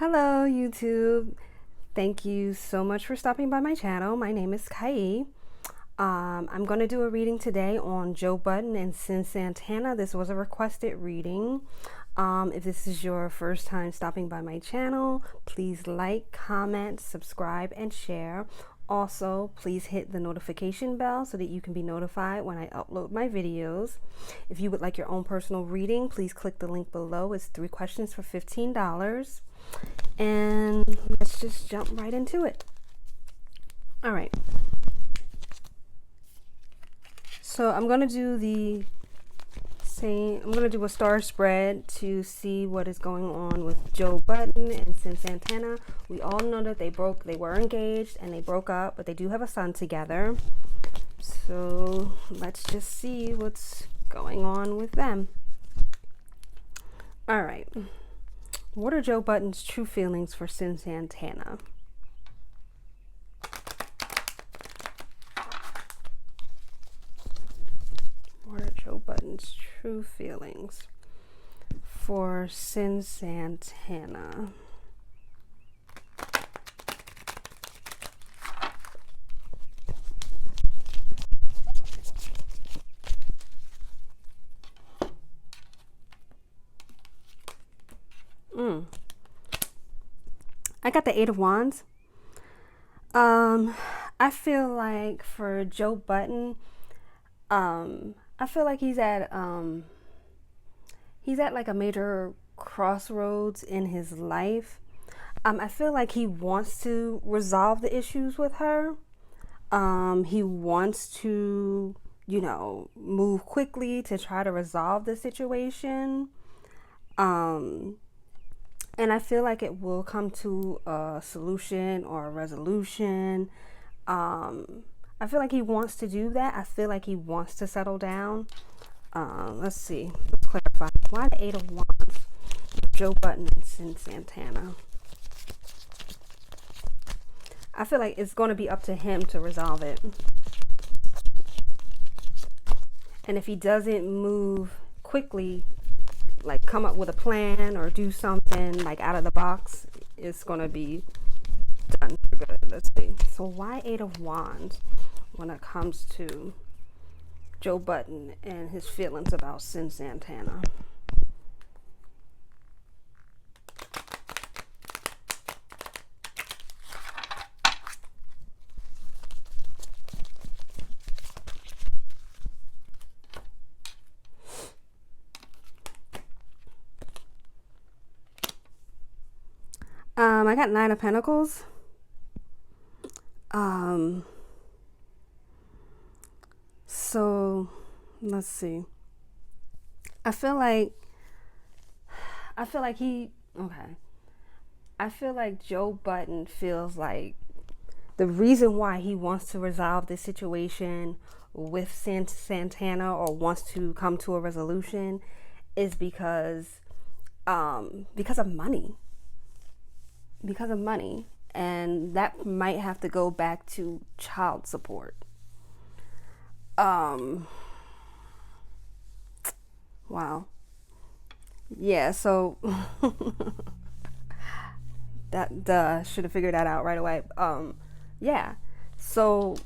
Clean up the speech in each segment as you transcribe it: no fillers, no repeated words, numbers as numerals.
Hello YouTube. Thank you so much for stopping by my channel. My name is Cyn. I'm going to do a reading today on Joe Budden and Cyn Santana. This was a requested reading. If this is your first time stopping by my channel, please like, comment, subscribe, and share. Also, please hit the notification bell so that you can be notified when I upload my videos. If you would like your own personal reading, please click the link below. It's 3 questions for $15. And let's just jump right into it. All right. So I'm going to do the same. I'm going to do a star spread to see what is going on with Joe Budden and Cyn Santana. We all know that they were engaged and they broke up, but they do have a son together. So let's just see what's going on with them. All right. What are Joe Budden's true feelings for Cyn Santana? What are Joe Budden's true feelings for Cyn Santana? I got the 8 of Wands. I feel like for Joe Budden, I feel like he's at like a major crossroads in his life. I feel like he wants to resolve the issues with her. He wants to, move quickly to try to resolve the situation. And I feel like it will come to a solution or a resolution. I feel like he wants to do that. I feel like he wants to settle down. Let's see. Let's clarify. Why the 8 of Wands? Joe Budden and Cyn Santana. I feel like it's going to be up to him to resolve it. And if he doesn't move quickly, like come up with a plan or do something like out of the box, it's going to be done for good. Let's see. So why 8 of Wands when it comes to Joe Budden and his feelings about Cyn Santana? I got 9 of Pentacles. So let's see. I feel like Joe Budden feels like the reason why he wants to resolve this situation with Cyn Santana or wants to come to a resolution is because of money. Because of money, and that might have to go back to child support. Wow. Yeah, so that should have figured that out right away. Yeah. So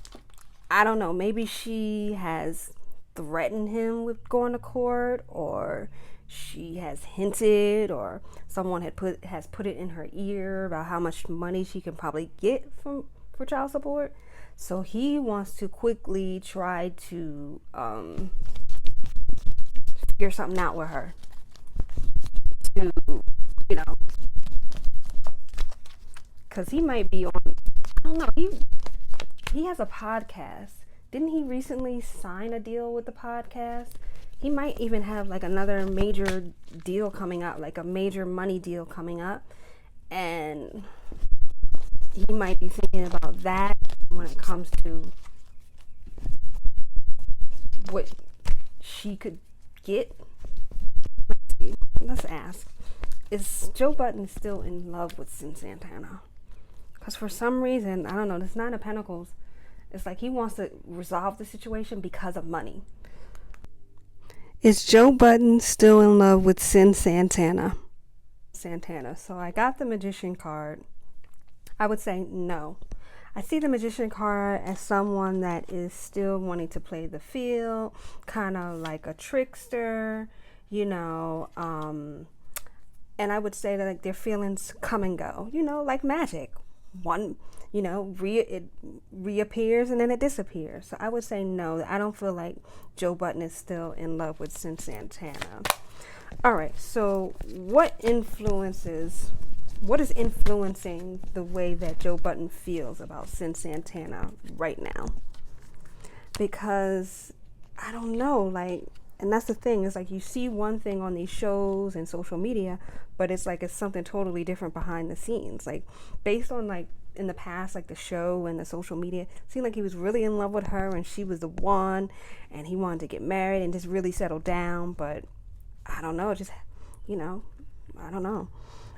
I don't know, maybe she has threatened him with going to court, or she has hinted, or someone has put it in her ear about how much money she can probably get for child support. So he wants to quickly try to figure something out with her to, because he might be on, I don't know, he has a podcast. Didn't he recently sign a deal with the podcast? He might even have like another major deal coming up, like a major money deal coming up. And he might be thinking about that when it comes to what she could get. Let's see. Let's ask. Is Joe Budden still in love with Cyn Santana? Because for some reason, I don't know, this 9 of Pentacles, it's like he wants to resolve the situation because of money. Is Joe Budden still in love with Cyn Santana? Santana. So I got the Magician card. I would say no. I see the Magician card as someone that is still wanting to play the field, kind of like a trickster, you know, and I would say that like their feelings come and go, you know, like magic. One, you know, it reappears and then it disappears. So I would say no. I don't feel like Joe Budden is still in love with Cyn Santana. All right, so what is influencing the way that Joe Budden feels about Cyn Santana right now? Because I don't know, like, and that's the thing, is like you see one thing on these shows and social media, but it's like it's something totally different behind the scenes. Like based on like in the past, like the show and the social media, it seemed like he was really in love with her and she was the one, and he wanted to get married and just really settle down. But I don't know, just, you know, I don't know.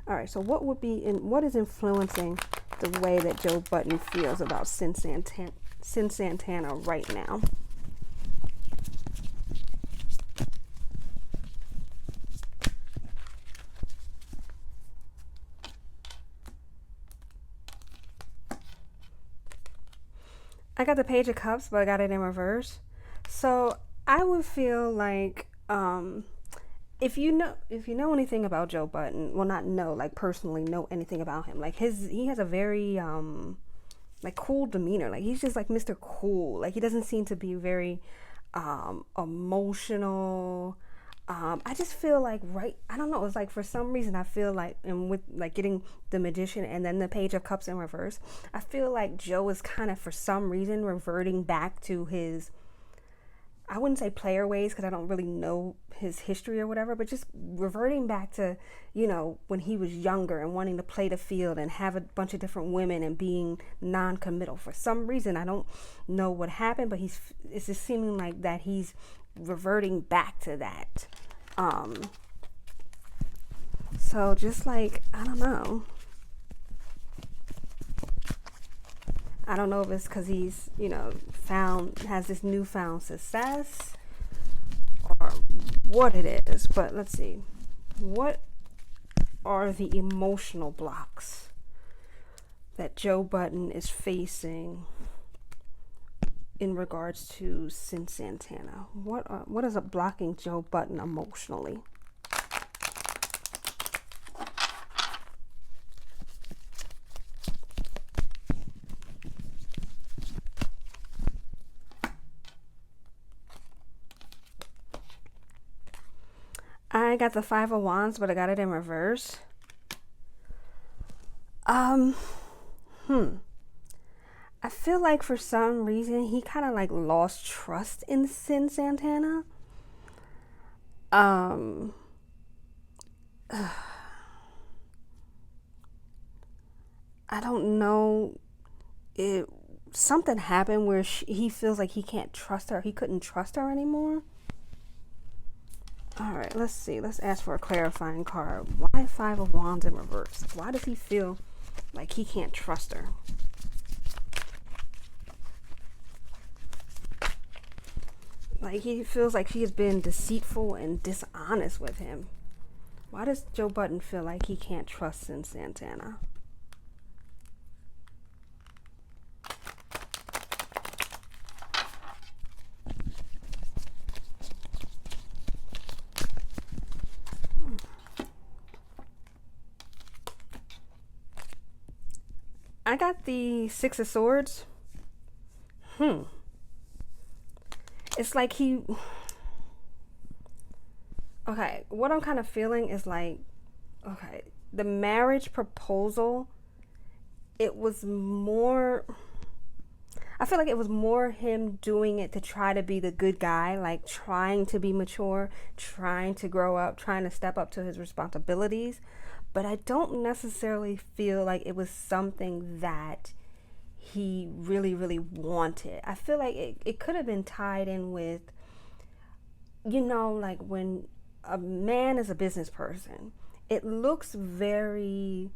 All right, so what is influencing the way that Joe Budden feels about Cyn Santana right now? I got the Page of Cups, but I got it in reverse. So I would feel like if you know anything about Joe Budden, well, not know, like personally know anything about him, like he has a very like cool demeanor. Like he's just like Mr. Cool. Like he doesn't seem to be very emotional. I just feel like, right, I don't know, it's like for some reason I feel like, and with like getting the Magician and then the Page of Cups in reverse, I feel like Joe is kind of for some reason reverting back to his, I wouldn't say player ways because I don't really know his history or whatever, but just reverting back to, you know, when he was younger and wanting to play the field and have a bunch of different women and being non-committal. For some reason, I don't know what happened, but it's just seeming like that he's reverting back to that. So just like, I don't know. I don't know if it's because he's, you know, has this newfound success or what it is, but let's see. What are the emotional blocks that Joe Budden is facing in regards to Cyn Santana? What is blocking Joe Budden emotionally? I got the Five of Wands, but I got it in reverse. I feel like for some reason he kind of like lost trust in Cyn Santana. I don't know. Something happened where he feels like he can't trust her. He couldn't trust her anymore. All right, let's see. Let's ask for a clarifying card. Why Five of Wands in reverse? Why does he feel like he can't trust her? Like he feels like she has been deceitful and dishonest with him. Why does Joe Budden feel like he can't trust Cyn Santana? I got the Six of Swords. It's like okay, what I'm kind of feeling is like, okay, the marriage proposal, it was more, I feel like it was more him doing it to try to be the good guy, like trying to be mature, trying to grow up, trying to step up to his responsibilities. But I don't necessarily feel like it was something that he really, really wanted. I feel like it could have been tied in with, you know, like when a man is a business person, it looks better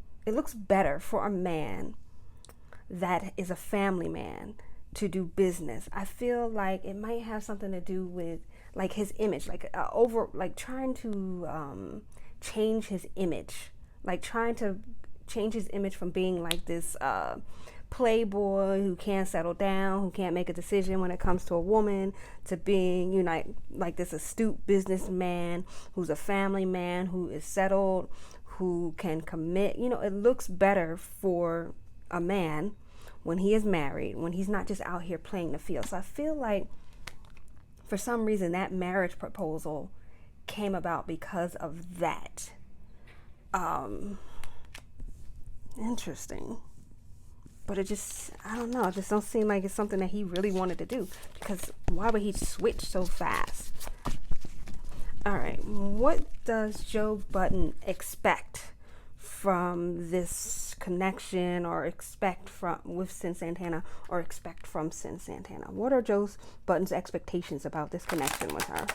for a man that is a family man to do business. I feel like it might have something to do with like his image, like trying to change his image like trying to change his image from being like this playboy who can't settle down, who can't make a decision when it comes to a woman, to being, you know, like this astute businessman who's a family man, who is settled, who can commit. You know, it looks better for a man when he is married, when he's not just out here playing the field. So I feel like for some reason that marriage proposal came about because of that. Interesting. But it just, I don't know, it just don't seem like it's something that he really wanted to do, because why would he switch so fast? All right, what does Joe Budden expect from this connection, or expect from with Cyn Santana, or expect from Cyn Santana? What are Joe Budden's expectations about this connection with her?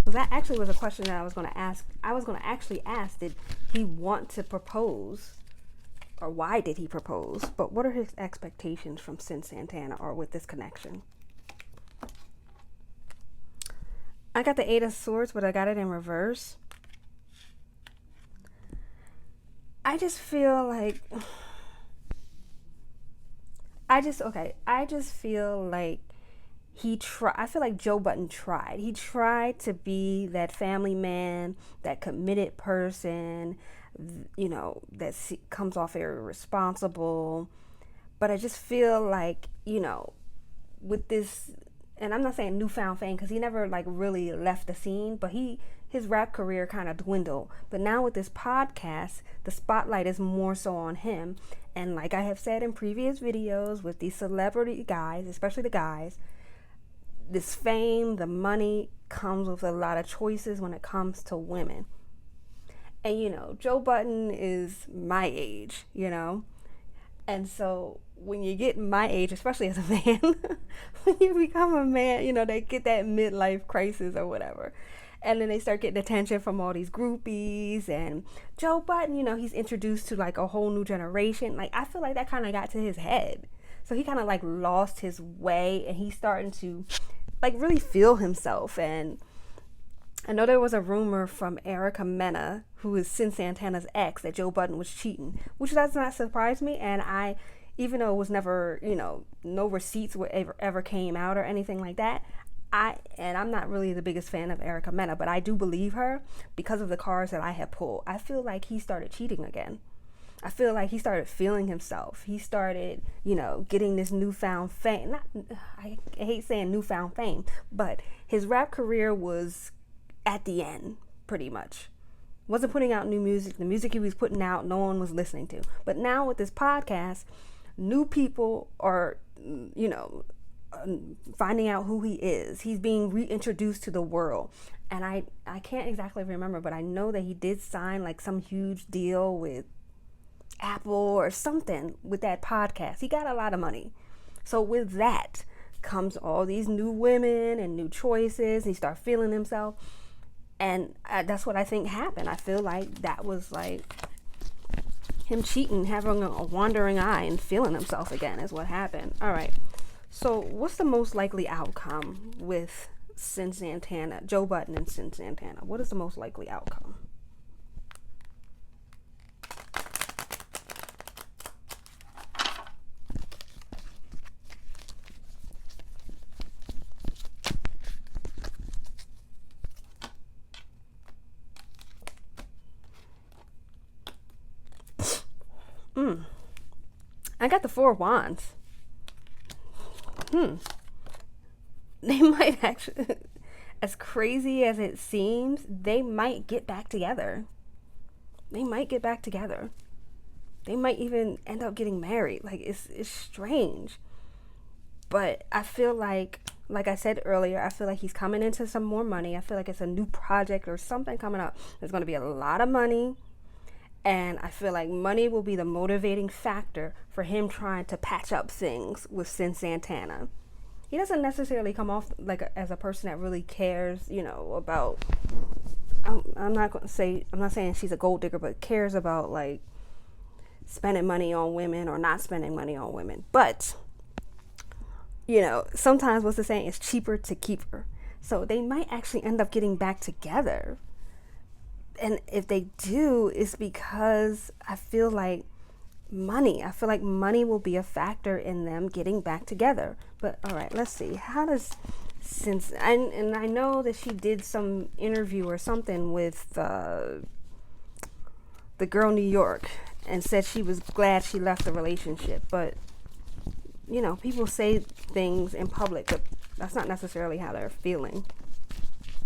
That actually was a question that I was going to ask. I was going to actually ask, did he want to propose, or why did he propose? But what are his expectations from Cyn Santana, or with this connection? I got the 8 of Swords, but I got it in reverse. I just feel like I just feel like I feel like Joe Budden tried. He tried to be that family man, that committed person, you know, that comes off very responsible. But I just feel like, you know, with this, and I'm not saying newfound fame, because he never like really left the scene, but his rap career kind of dwindled. But now with this podcast, the spotlight is more so on him. And like I have said in previous videos, with these celebrity guys, especially the guys, this fame, the money comes with a lot of choices when it comes to women. And, you know, Joe Budden is my age, you know. And so when you get my age, especially as a man, when you become a man, you know, they get that midlife crisis or whatever. And then they start getting attention from all these groupies. And Joe Budden, you know, he's introduced to like a whole new generation. Like, I feel like that kind of got to his head. So he kind of like lost his way, and he's starting to like really feel himself. And I know there was a rumor from Erica Mena, who is Cyn Santana's ex, that Joe Budden was cheating, which does not surprise me. And even though it was never, you know, no receipts ever came out or anything like that, I'm not really the biggest fan of Erica Mena, but I do believe her because of the cards that I had pulled. I feel like he started cheating again. I feel like he started feeling himself. He started, you know, getting this newfound fame. I hate saying newfound fame, but his rap career was at the end, pretty much. Wasn't putting out new music. The music he was putting out, no one was listening to. But now with this podcast, new people are, you know, finding out who he is. He's being reintroduced to the world. And I can't exactly remember, but I know that he did sign like some huge deal with Apple or something with that podcast. He got a lot of money. So with that comes all these new women and new choices. He started feeling himself. And that's what I think happened. I feel like that was like him cheating, having a wandering eye and feeling himself again is what happened. All right. So what's the most likely outcome with Cyn Santana, Joe Budden and Cyn Santana? What is the most likely outcome? I got the 4 of Wands. They might actually, as crazy as it seems, they might get back together. They might get back together. They might even end up getting married. Like, it's strange. But I feel like I said earlier, I feel like he's coming into some more money. I feel like it's a new project or something coming up. There's going to be a lot of money. And I feel like money will be the motivating factor for him trying to patch up things with Cyn Santana. He doesn't necessarily come off like as a person that really cares, you know, about, I'm not saying she's a gold digger, but cares about like spending money on women or not spending money on women. But sometimes what's the saying? It's cheaper to keep her. So they might actually end up getting back together. And if they do, it's because I feel like money will be a factor in them getting back together. But all right, let's see. How does and I know that she did some interview or something with the girl New York and said she was glad she left the relationship. But people say things in public, but that's not necessarily how they're feeling.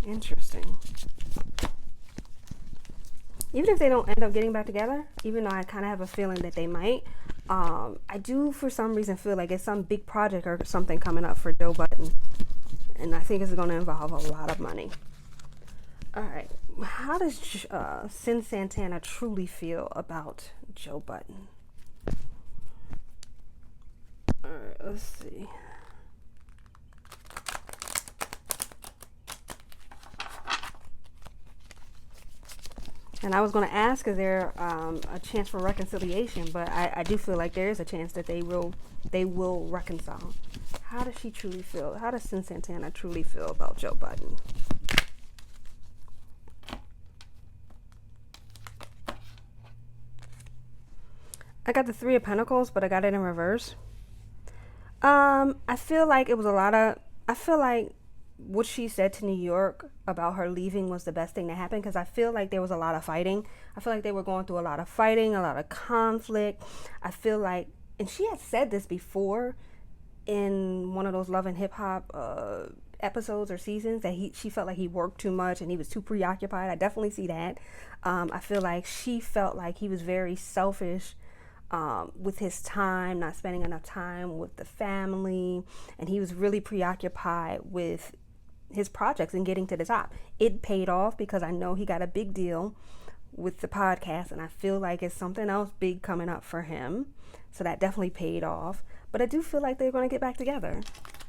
Interesting. Even if they don't end up getting back together, even though I kind of have a feeling that they might, I do for some reason feel like it's some big project or something coming up for Joe Budden. And I think it's going to involve a lot of money. All right. How does Cyn Santana truly feel about Joe Budden? All right, let's see. And I was going to ask, is there a chance for reconciliation? But I do feel like there is a chance that they will reconcile. How does she truly feel? How does Cyn Santana truly feel about Joe Budden? I got the Three of Pentacles, but I got it in reverse. I feel like it was I feel like what she said to New York about her leaving was the best thing that happened, because I feel like there was a lot of fighting. I feel like they were going through a lot of fighting, a lot of conflict. I feel like, and she had said this before in one of those Love and Hip Hop episodes or seasons, that she felt like he worked too much and he was too preoccupied. I definitely see that. I feel like she felt like he was very selfish with his time, not spending enough time with the family, and he was really preoccupied with his projects and getting to the top. It paid off, because I know he got a big deal with the podcast, and I feel like it's something else big coming up for him. So that definitely paid off. But I do feel like they're going to get back together.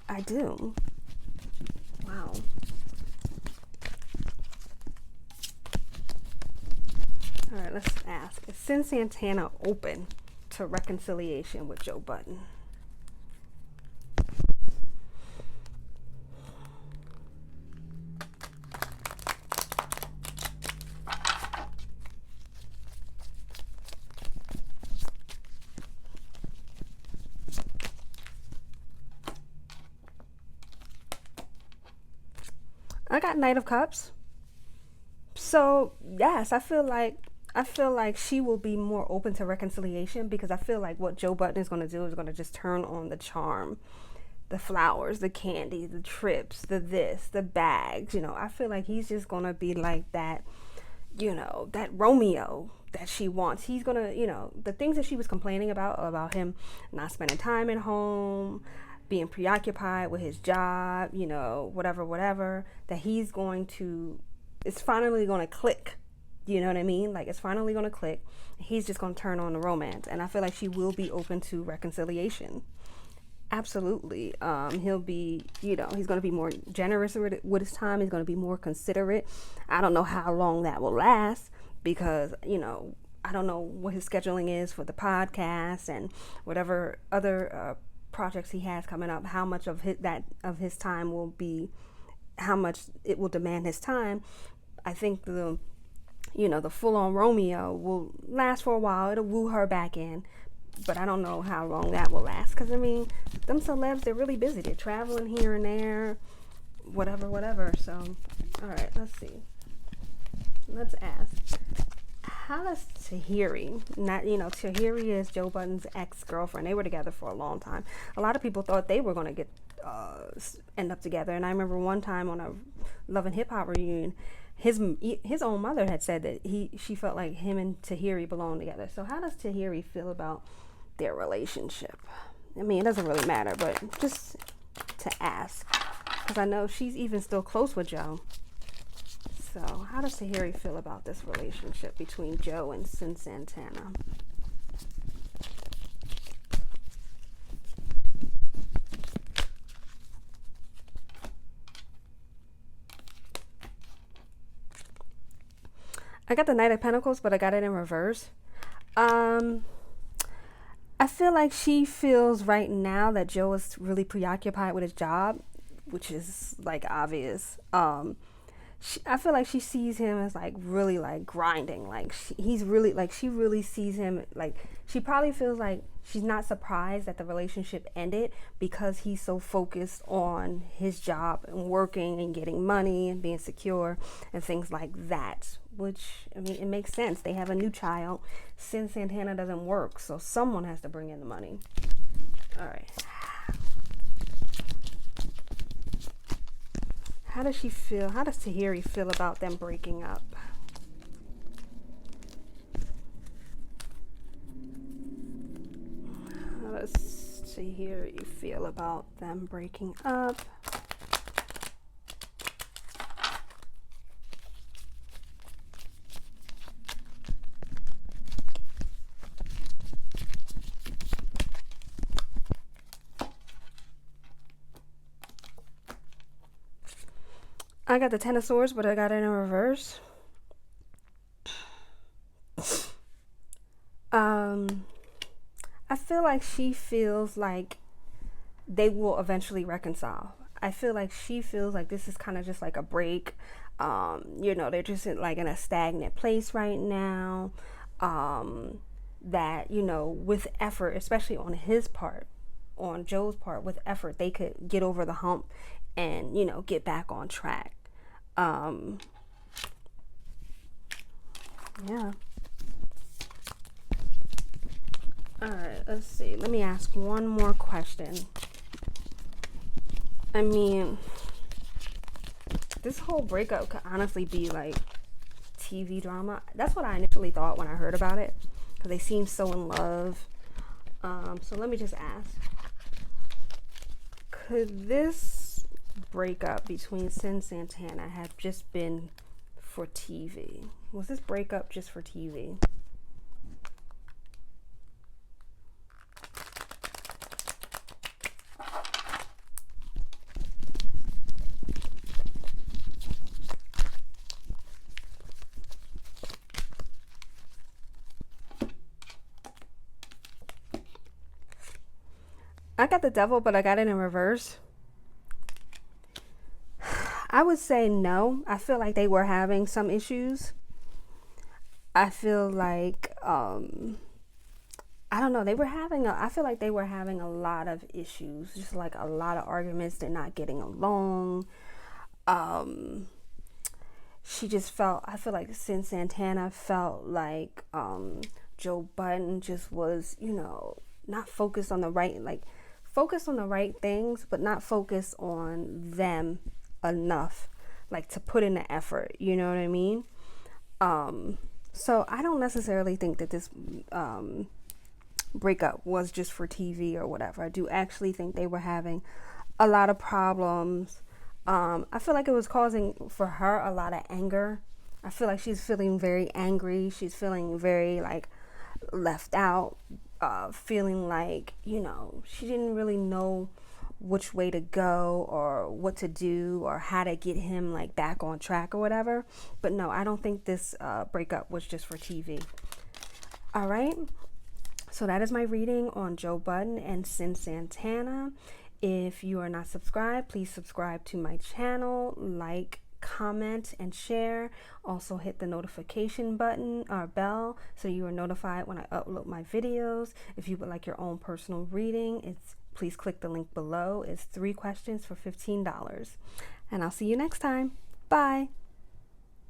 I do. Wow. All right, let's ask. Is Cyn Santana open to reconciliation with Joe Budden? I got Knight of Cups. So yes, I feel like she will be more open to reconciliation, because I feel like what Joe Budden is going to do is going to just turn on the charm, the flowers, the candy, the trips, the bags. I feel like he's just going to be like that, that Romeo that she wants. He's going to, the things that she was complaining about him not spending time at home, being preoccupied with his job, whatever, that it's finally going to click. You know what I mean? Like, it's finally going to click. He's just going to turn on the romance. And I feel like she will be open to reconciliation. Absolutely. He'll be, he's going to be more generous with his time. He's going to be more considerate. I don't know how long that will last, because, I don't know what his scheduling is for the podcast and whatever other projects he has coming up, how much of his time will be, how much it will demand his time. I think the full-on Romeo will last for a while. It'll woo her back in, but I don't know how long that will last, because them celebs, they're really busy. They're traveling here and there, whatever. So, all right, let's see. Let's ask. How does Tahiri, Tahiri is Joe Budden's ex-girlfriend. They were together for a long time. A lot of people thought they were going to end up together. And I remember one time on a Love and Hip Hop reunion, his own mother had said that she felt like him and Tahiri belonged together. So how does Tahiri feel about their relationship? I mean, it doesn't really matter, but just to ask, because I know she's even still close with Joe. So how does Tahiri feel about this relationship between Joe and Cyn Santana? I got the Knight of Pentacles, but I got it in reverse. I feel like she feels right now that Joe is really preoccupied with his job, which is like obvious. I feel like she sees him as like really like grinding. Like he's really like, she really sees him like, she probably feels like she's not surprised that the relationship ended because he's so focused on his job and working and getting money and being secure and things like that. Which, I mean, it makes sense. They have a new child. Cyn Santana doesn't work, so someone has to bring in the money. All right. How does she feel? How does Tahiri feel about them breaking up? How does Tahiri feel about them breaking up? I got the Ten of Swords, but I got it in reverse. I feel like she feels like they will eventually reconcile. I feel like she feels like this is kind of just like a break. They're just in a stagnant place right now. That, with effort, especially on his part, on Joe's part, with effort, they could get over the hump and, get back on track. Yeah. All right, let's see. Let me ask one more question. I mean, this whole breakup could honestly be like TV drama. That's what I initially thought when I heard about it, because they seem so in love. So let me just ask, could this breakup between Cyn Santana have just been for TV? Was this breakup just for TV? I got the Devil, but I got it in reverse. I would say no. I feel like they were having some issues. I feel like, I don't know, I feel like they were having a lot of issues, just like a lot of arguments. They're not getting along. I feel like Cyn Santana felt like, Joe Budden just was, not focused on the right things, but not focused on them enough, like to put in the effort, you know what I mean? So I don't necessarily think that this breakup was just for TV or whatever. I do actually think they were having a lot of problems. I feel like it was causing for her a lot of anger. I feel like she's feeling very angry. She's feeling very like left out, feeling like, she didn't really know which way to go or what to do or how to get him like back on track or whatever. But no, I don't think this breakup was just for TV. All right. So that is my reading on Joe Budden and Cyn Santana. If you are not subscribed, please subscribe to my channel, like, comment, and share. Also hit the notification button or bell so you are notified when I upload my videos. If you would like your own personal reading, please click the link below. It's 3 questions for $15. And I'll see you next time. Bye.